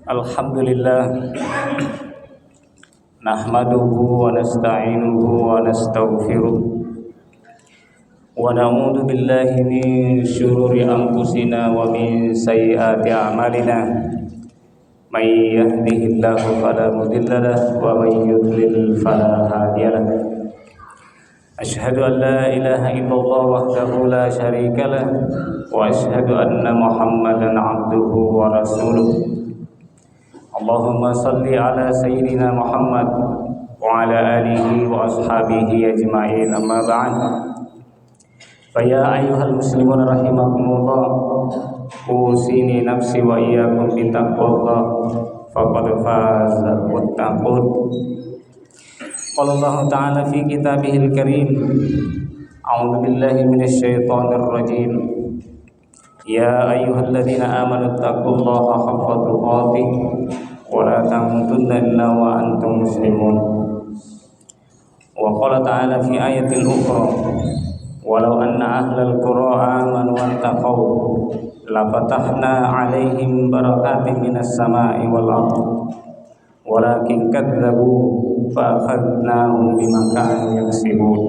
Alhamdulillah nahmaduhu wa nasta'inuhu wa nastaghfiruh wa na'udzu billahi min syururi anfusina wa min sayyiati a'malina may yahdihillahu fala mudilla lahu wa may yudlil fala hadiya lahu asyhadu an la ilaha illallah wahdahu la syarika lahu wa asyhadu anna muhammadan 'abduhu wa rasuluh. Allahumma salli ala sayyidina Muhammad wa ala alihi wa ashabihi ajma'in, amma ba'd. Faya ayyuhal muslimun rahimakumullah, usini nafsi wa iyyakum bittaqwallah faqad faza muttaqun. Qala Allah ta'ala fi kitabihil karim, a'udzu billahi minasyaitonir rajim. Ya ayyuhalladzina amanu taqullaha haqqa tuqatih wa la tamutunna illa wa antum muslimun. Wa qala ta'ala fi ayatin ukhra, walau anna ahlal qura amanu wattaqaw la fatahna 'alaihim barakatin minas sama'i wal ardh walakin kadzdzabu fa akhadnahum bima kanu yaksibun.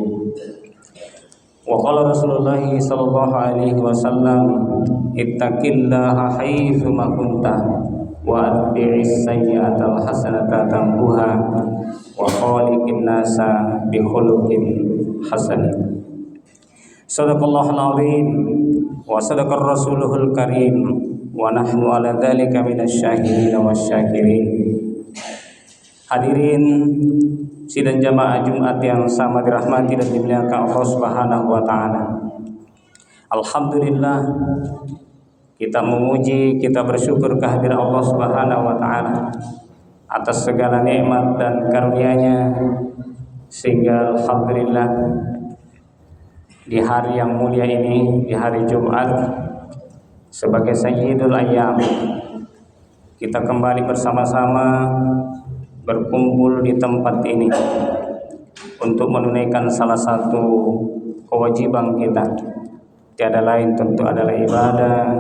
Wa qala Rasulullah sallallahu alaihi wasallam, ittaqillaha haitsu ma kunta wa atbi'is sayyi'atal hasanata tamhuha wa khaliqin nasa bi khuluqin hasan. Sadaqallahul azim wa sadaqar rasuluhul karim wa nahnu ala dzalika minasyahidin wasyakirin. Hadirin sidang jamaah Jumat yang sama dirahmati dan dimuliakan Allah Subhanahu wa taala. Alhamdulillah, kita memuji, kita bersyukur kehadiran Allah Subhanahu wa taala atas segala nikmat dan karunia-Nya, sehingga alhamdulillah di hari yang mulia ini, di hari Jumat sebagai Sayyidul Ayyam, kita kembali bersama-sama berkumpul di tempat ini untuk menunaikan salah satu kewajiban kita. Tiada lain tentu adalah ibadah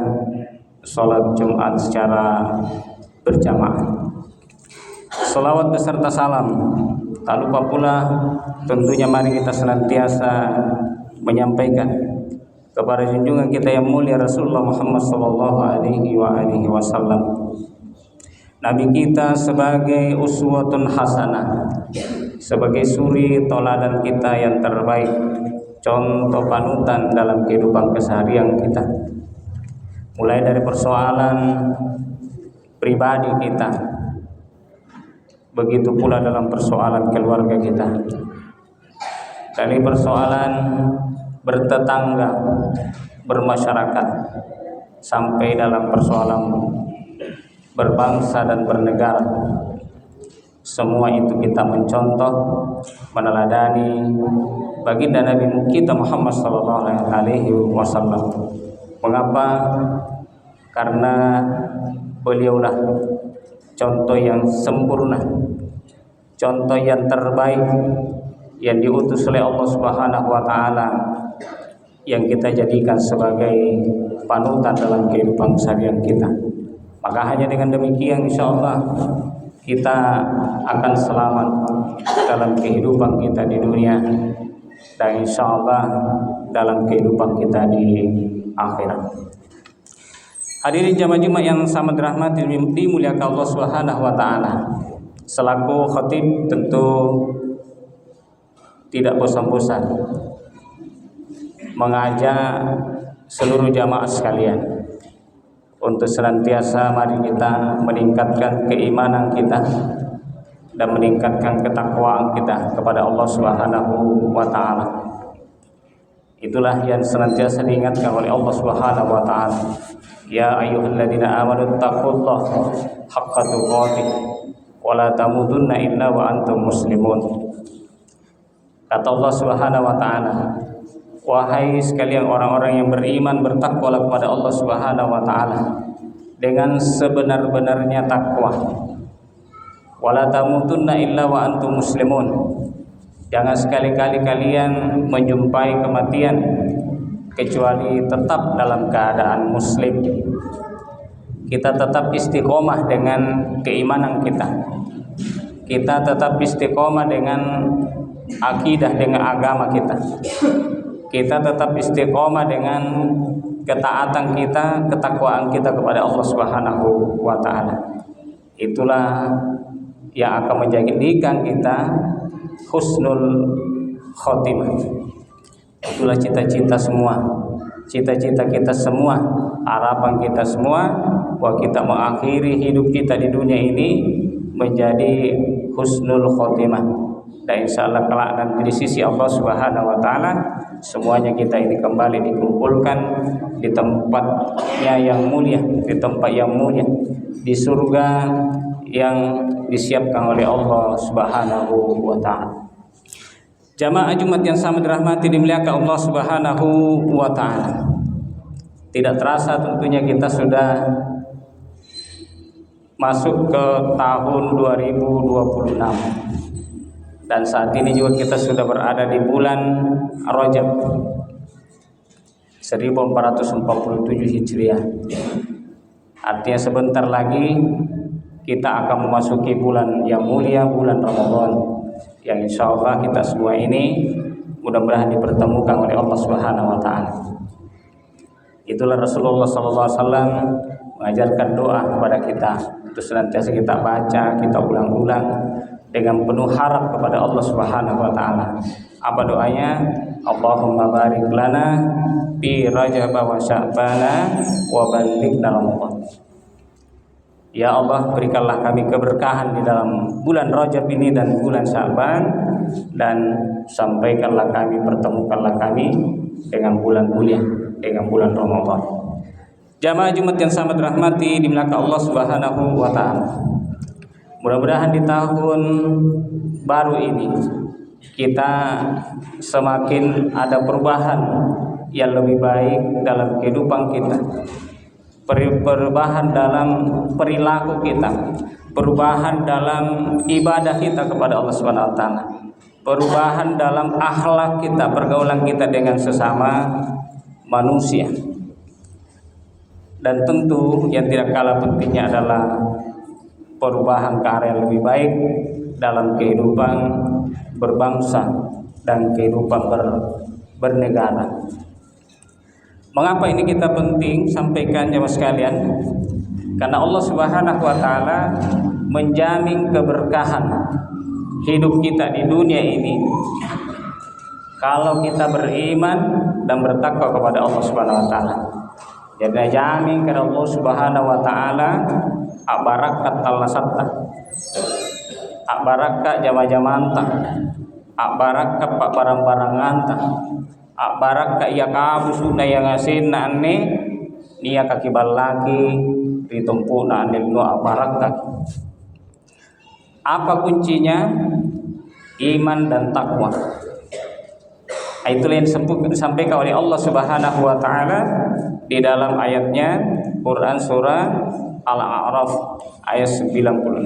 salat Jumat secara berjamaah. Salawat beserta salam, tak lupa pula tentunya mari kita senantiasa menyampaikan kepada junjungan kita yang mulia Rasulullah Muhammad sallallahu alaihi wasallam, Nabi kita sebagai uswatun hasanah, sebagai suri toladan kita yang terbaik, contoh panutan dalam kehidupan keseharian kita. Mulai dari persoalan pribadi kita, begitu pula dalam persoalan keluarga kita, dari persoalan bertetangga, bermasyarakat, sampai dalam persoalan berbangsa dan bernegara. Semua itu kita mencontoh, meneladani baginda Nabi kita Muhammad sallallahu alaihi wasallam. Mengapa? Karena beliaulah contoh yang sempurna, contoh yang terbaik yang diutus oleh Allah Subhanahu wa taala, yang kita jadikan sebagai panutan dalam kehidupan seharian kita. Maka hanya dengan demikian insyaallah kita akan selamat dalam kehidupan kita di dunia dan insyaallah dalam kehidupan kita di akhirat. Hadirin jamaah Jumat yang sangat dirahmati dimuliakan Allah Subhanahu wa taala. Selaku khatib tentu tidak bosan-bosan mengajak seluruh jamaah sekalian untuk senantiasa mari kita meningkatkan keimanan kita dan meningkatkan ketakwaan kita kepada Allah Subhanahu wa taala. Itulah yang senantiasa diingatkan oleh Allah Subhanahu wa taala. Ya ayyuhalladzina amanu taqullaha haqqa tuqatih wa la tamutunna illa wa antum muslimun. Kata Allah Subhanahu wa taala, wahai sekalian orang-orang yang beriman, bertakwalah kepada Allah Subhanahu wa taala dengan sebenar-benarnya takwa. Wala tamutunna illa wa antum muslimun. Jangan sekali-kali kalian menjumpai kematian kecuali tetap dalam keadaan muslim. kita tetap istiqomah dengan keimanan kita. Kita tetap istiqomah dengan akidah, dengan agama kita. Kita tetap istiqomah dengan ketaatan kita, ketakwaan kita kepada Allah Subhanahu wa taala. Itulah yang akan menjadikan kita husnul khotimah. Itulah cita-cita semua, cita-cita kita semua, harapan kita semua, bahwa kita mengakhiri hidup kita di dunia ini menjadi husnul khotimah. Dan insyaallah kelak nanti di sisi Allah Subhanahu wa taala semuanya kita ini kembali dikumpulkan di tempatnya yang mulia, di tempat yang mulia, di surga yang disiapkan oleh Allah Subhanahu wa taala. Jamaah Jumat yang sama dirahmati dimuliakan Allah Subhanahu wa taala. Tidak terasa tentunya kita sudah masuk ke tahun 2026. Dan saat ini juga kita sudah berada di bulan Rajab 1447 Hijriah. Artinya sebentar lagi kita akan memasuki bulan yang mulia, bulan Ramadan, yang insya Allah kita semua ini mudah-mudahan dipertemukan oleh Allah Subhanahu wa taala. Itulah Rasulullah SAW mengajarkan doa kepada kita, terus senantiasa kita baca, kita ulang-ulang dengan penuh harap kepada Allah Subhanahu wa taala. Apa doanya? Allahumma barik lana fi Rajab wa Sya'bana wa ballighna Ramadan. Ya Allah, berikanlah kami keberkahan di dalam bulan Rajab ini dan bulan Sya'ban, dan sampaikanlah kami, pertemukanlah kami dengan bulan mulia, dengan bulan Ramadan. Jamaah Jumat yang sangat dirahmati dimuliakan Allah Subhanahu wa taala. Mudah-mudahan di tahun baru ini kita semakin ada perubahan yang lebih baik dalam kehidupan kita, perubahan dalam perilaku kita, perubahan dalam ibadah kita kepada Allah Subhanahu wa taala, perubahan dalam akhlak kita, pergaulan kita dengan sesama manusia. Dan tentu yang tidak kalah pentingnya adalah perubahan ke arah yang lebih baik dalam kehidupan berbangsa dan kehidupan bernegara. Mengapa ini kita penting sampaikan jemaah sekalian? Karena Allah Subhanahu wa taala menjamin keberkahan hidup kita di dunia ini kalau kita beriman dan bertakwa kepada Allah Subhanahu wa taala. Jadi jamin kepada Allah Subhanahu wa taala abarakat talasatta, abarakat jama-jamanta, abarakat pak barang-baranganta, abarakat ya kabusu na yang asin na ane niya kakibal lagi ditempuh na anil no abarakat. Apa kuncinya? Iman dan takwa. Itulah yang disampaikan oleh Allah Subhanahu wa taala di dalam ayatnya Quran surah Al-A'raf ayat 96.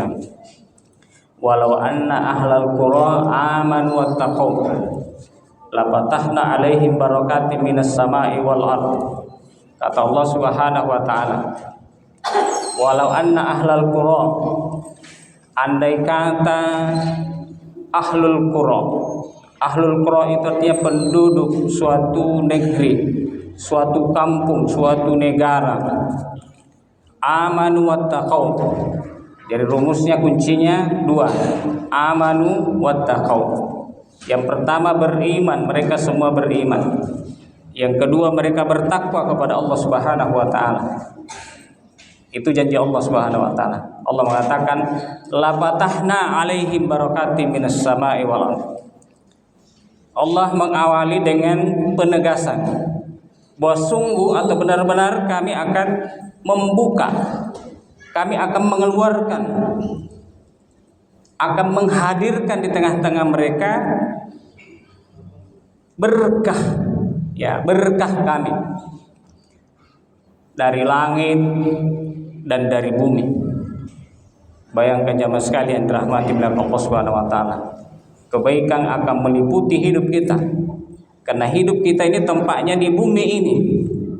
Walau anna ahlal qura amanu wattaqau lafatahna alaihim barakatim minas sama'i wal ardh. Kata Allah Subhanahu wa taala, walau anna ahlal qura, andai kata ahlul qura. Ahlul qura itu artinya penduduk suatu negeri, suatu kampung, suatu negara. Amanu wattaqau. Jadi rumusnya kuncinya dua. Amanu wattaqau. Yang pertama beriman, mereka semua beriman. Yang kedua mereka bertakwa kepada Allah Subhanahu wa taala. Itu janji Allah Subhanahu wa taala. Allah mengatakan la fatahna alaihim barakatim minas sama'i wal ardh. Allah mengawali dengan penegasan bahwa sungguh atau benar-benar kami akan membuka, kami akan mengeluarkan, akan menghadirkan di tengah-tengah mereka berkah, ya berkah kami dari langit dan dari bumi. Bayangkan jamaah sekalian dirahmati oleh Allah Subhanahu wa taala. Kebaikan akan meliputi hidup kita, karena hidup kita ini tempatnya di bumi ini.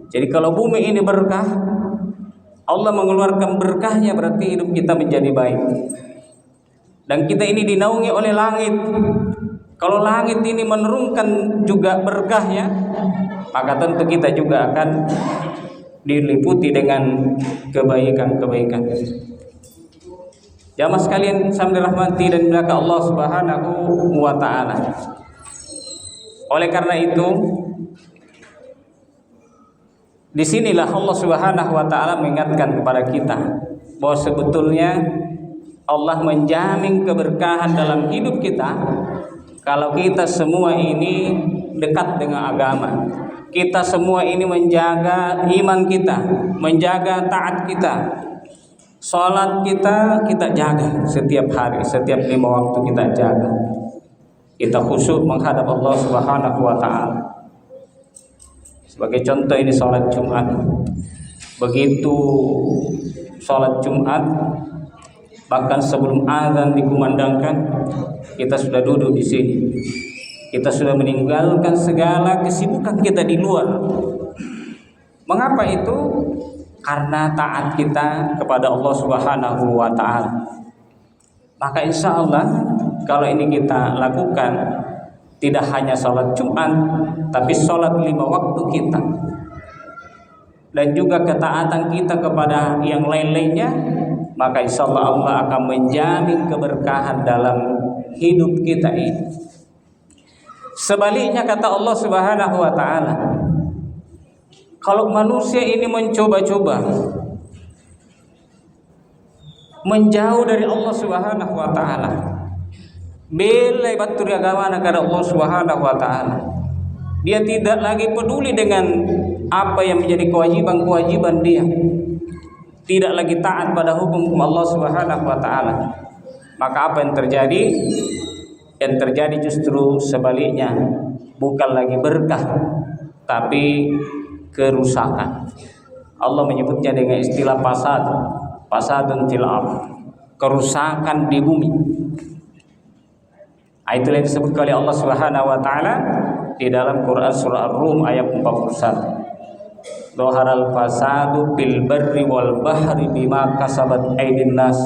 Jadi kalau bumi ini berkah, Allah mengeluarkan berkahnya, berarti hidup kita menjadi baik. Dan kita ini dinaungi oleh langit. Kalau langit ini menurunkan juga berkahnya, maka tentu kita juga akan diliputi dengan kebaikan-kebaikan. Jamaah sekalian yang dirahmati dan dimuliakan Allah Subhanahu wa taala. Oleh karena itu, disinilah Allah Subhanahu wa taala mengingatkan kepada kita bahwa sebetulnya Allah menjamin keberkahan dalam hidup kita kalau kita semua ini dekat dengan agama. Kita semua ini menjaga iman kita, menjaga taat kita. Salat kita jaga setiap hari, setiap 5 waktu kita jaga. Kita khusyuk menghadap Allah Subhanahu wa taala. Sebagai contoh ini salat Jumat. Begitu salat Jumat, bahkan sebelum azan dikumandangkan, kita sudah duduk di sini. Kita sudah meninggalkan segala kesibukan kita di luar. Mengapa itu? Karena taat kita kepada Allah Subhanahu wa taala. Maka insya Allah kalau ini kita lakukan, tidak hanya sholat Jumat, tapi sholat 5 waktu kita, dan juga ketaatan kita kepada yang lain-lainnya, maka insya Allah akan menjamin keberkahan dalam hidup kita ini. Sebaliknya kata Allah Subhanahu wa taala, kalau manusia ini mencoba-coba menjauh dari Allah Subhanahu wa taala, belai batur agama kepada Allah Subhanahu wa taala, dia tidak lagi peduli dengan apa yang menjadi kewajiban-kewajiban dia, tidak lagi taat pada hukum Allah Subhanahu wa taala, maka apa yang terjadi? Yang terjadi justru sebaliknya, bukan lagi berkah tapi kerusakan. Allah menyebutnya dengan istilah fasadun fil ardh, kerusakan di bumi. Itulah yang disebut oleh Allah Subhanahu wa taala di dalam Quran surah Ar-Rum ayat 41. Dhaharal fasadu fil barri wal bahri bima kasabat aydin nas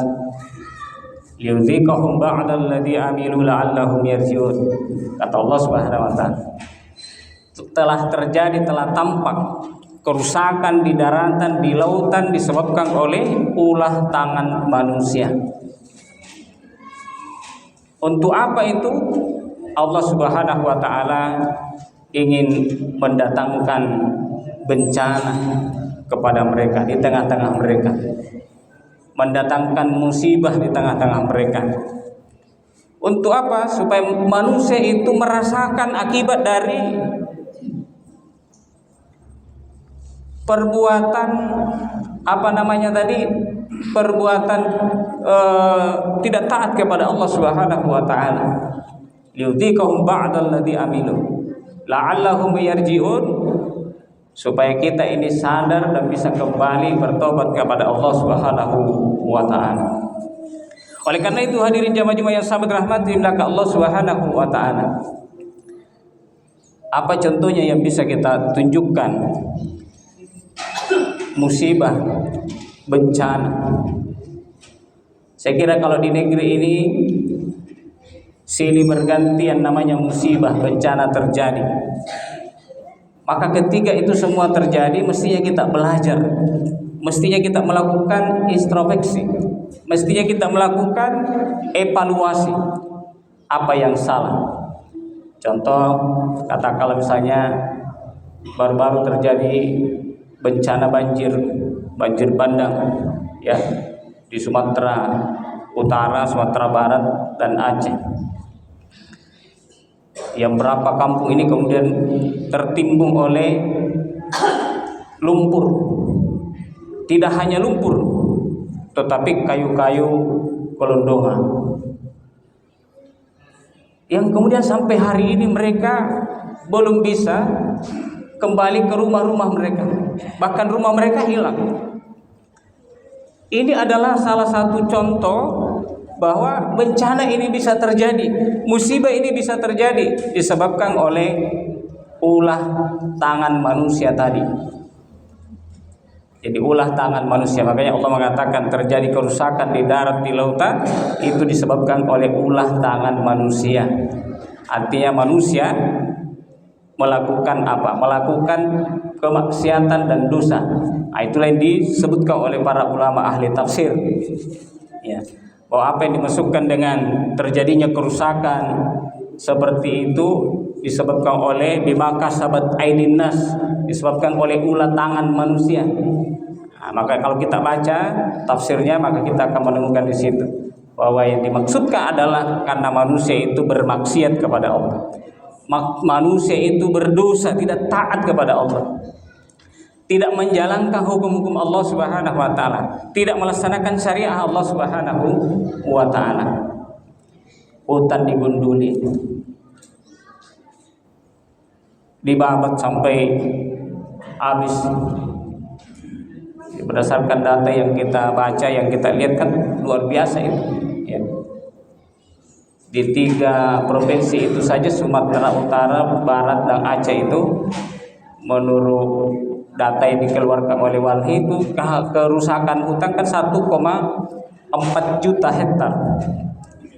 liyudhiqahum ba'dal ladzi amilu la'allahum yarji'un. Kata Allah Subhanahu wa taala, telah tampak kerusakan di daratan, di lautan disebabkan oleh ulah tangan manusia. Untuk apa itu? Allah Subhanahu wa taala ingin mendatangkan bencana kepada mereka, di tengah-tengah mereka, mendatangkan musibah di tengah-tengah mereka. Untuk apa? Supaya manusia itu merasakan akibat dari perbuatan perbuatan tidak taat kepada Allah Subhanahu wa taala. Liyudhiqahum ba'dal ladzi amilu la'allahum yarji'un, supaya kita ini sadar dan bisa kembali bertobat kepada Allah Subhanahu wa taala. Oleh karena itu hadirin jamaah yang sangat dirahmati Allah Subhanahu wa taala, apa contohnya yang bisa kita tunjukkan musibah, bencana? Saya kira kalau di negeri ini silih berganti yang namanya musibah, bencana terjadi. Maka ketika itu semua terjadi, mestinya kita belajar, mestinya kita melakukan introspeksi, mestinya kita melakukan evaluasi apa yang salah. Contoh, katakanlah misalnya baru-baru terjadi bencana banjir bandang ya di Sumatera Utara, Sumatera Barat dan Aceh. Yang berapa kampung ini kemudian tertimbun oleh lumpur. Tidak hanya lumpur, tetapi kayu-kayu kelondongan, yang kemudian sampai hari ini mereka belum bisa kembali ke rumah-rumah mereka. Bahkan rumah mereka hilang. Ini adalah salah satu contoh bahwa bencana ini bisa terjadi, musibah ini bisa terjadi disebabkan oleh ulah tangan manusia tadi. Jadi ulah tangan manusia. Makanya Allah mengatakan terjadi kerusakan di darat, di lautan, itu disebabkan oleh ulah tangan manusia. Artinya manusia melakukan apa? Melakukan kemaksiatan dan dosa. Nah, itulah yang disebutkan oleh para ulama ahli tafsir. Ya, bahwa apa yang dimasukkan dengan terjadinya kerusakan seperti itu disebabkan oleh bima kasabat aydin nas, disebabkan oleh ulah tangan manusia. Nah, maka kalau kita baca tafsirnya, maka kita akan menemukan di situ bahwa yang dimaksudkan adalah karena manusia itu bermaksiat kepada Allah. Manusia itu berdosa, tidak taat kepada Allah, tidak menjalankan hukum-hukum Allah Subhanahu wa taala, tidak melaksanakan syariat Allah Subhanahu wa taala. Hutan digunduli, dibabat sampai habis. Berdasarkan data yang kita baca, yang kita lihat kan luar biasa itu, ya. Di 3 provinsi itu saja, Sumatera Utara, Barat, dan Aceh itu, menurut data yang dikeluarkan oleh Walhi itu kerusakan hutan kan 1,4 juta hektar.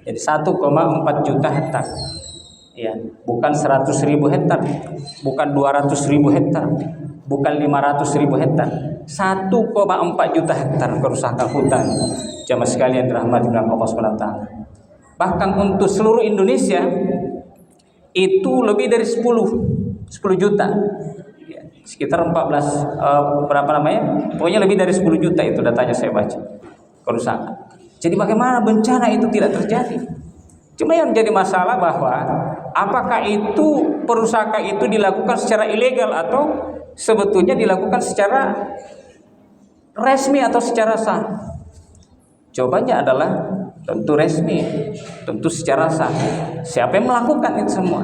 Jadi 1,4 juta hektar. Ya, bukan 100.000 hektar, bukan 200.000 hektar, bukan 500.000 hektar. 1,4 juta hektar kerusakan hutan. Jamaah sekalian dirahmati Allah Subhanahu wa taala. Bahkan untuk seluruh Indonesia itu lebih dari 10 juta. Ya, sekitar 14 berapa namanya? Pokoknya lebih dari 10 juta itu datanya saya baca. Kerusakan. Jadi bagaimana bencana itu tidak terjadi? Cuma yang menjadi masalah bahwa apakah itu perusakan itu dilakukan secara ilegal atau sebetulnya dilakukan secara resmi atau secara sah? Jawabannya adalah tentu resmi, tentu secara sah. Siapa yang melakukan itu semua?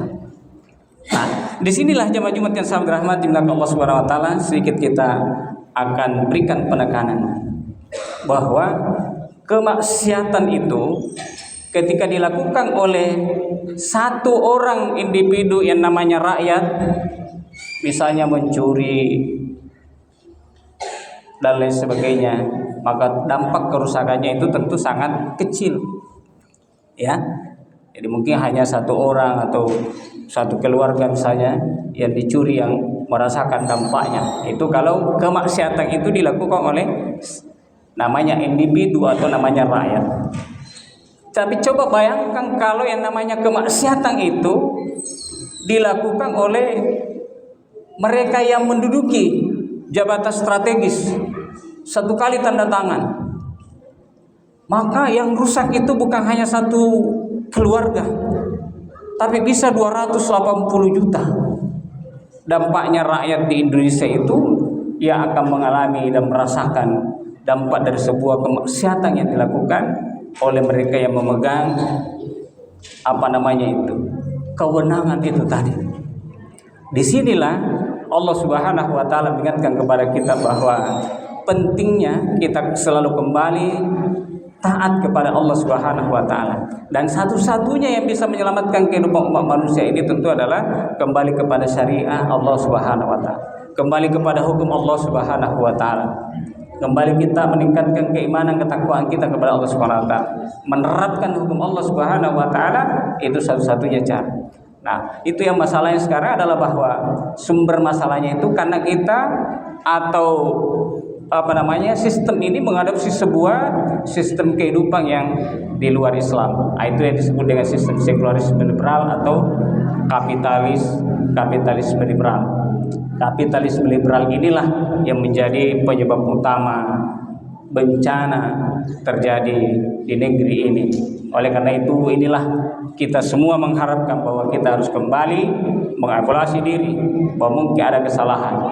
Nah, disinilah jemaah Jumat yang sangat dirahmati Allah Subhanahu wa taala, sedikit kita akan berikan penekanan bahwa kemaksiatan itu ketika dilakukan oleh satu orang individu yang namanya rakyat, misalnya mencuri dan lain sebagainya, maka dampak kerusakannya itu tentu sangat kecil, ya. Jadi mungkin hanya satu orang atau satu keluarga misalnya yang dicuri yang merasakan dampaknya. Itu kalau kemaksiatan itu dilakukan oleh namanya individu atau namanya rakyat. Tapi coba bayangkan kalau yang namanya kemaksiatan itu dilakukan oleh mereka yang menduduki jabatan strategis, satu kali tanda tangan, maka yang rusak itu bukan hanya satu keluarga, tapi bisa 280 juta. Dampaknya rakyat di Indonesia itu yang akan mengalami dan merasakan dampak dari sebuah kemaksiatan yang dilakukan oleh mereka yang memegang kewenangan itu tadi. Disinilah Allah Subhanahu wa taala mengingatkan kepada kita bahwa pentingnya kita selalu kembali taat kepada Allah Subhanahu wa taala. Dan satu-satunya yang bisa menyelamatkan kehidupan umat manusia ini tentu adalah kembali kepada syariat Allah Subhanahu wa taala, kembali kepada hukum Allah Subhanahu wa taala. Kembali kita meningkatkan keimanan, ketakwaan kita kepada Allah Subhanahu wa taala. Menerapkan hukum Allah Subhanahu wa taala itu satu-satunya cara. Nah, itu yang masalahnya sekarang adalah bahwa sumber masalahnya itu karena kita atau sistem ini mengadopsi sebuah sistem kehidupan yang di luar Islam. Nah, itu yang disebut dengan sistem sekularisme liberal atau kapitalisme liberal. Kapitalisme liberal inilah yang menjadi penyebab utama bencana terjadi di negeri ini. Oleh karena itu inilah kita semua mengharapkan bahwa kita harus kembali mengevaluasi diri bahwa mungkin ada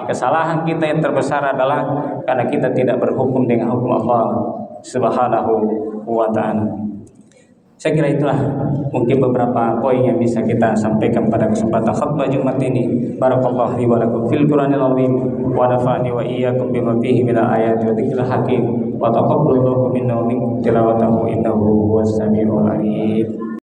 kesalahan kita yang terbesar adalah karena kita tidak berhukum dengan hukum Allah Subhanahu wa taala. Saya kira itulah mungkin beberapa poin yang bisa kita sampaikan pada kesempatan khutbah Jumat ini. Barakallahu li wa lakum fil Qur'anil azim wa nafa'ani wa iyyakum bima fihi minal ayati wa dzikril hakim wa taqabbalallahu minna wa minkum tilawatahu innahu huwas samiul alim.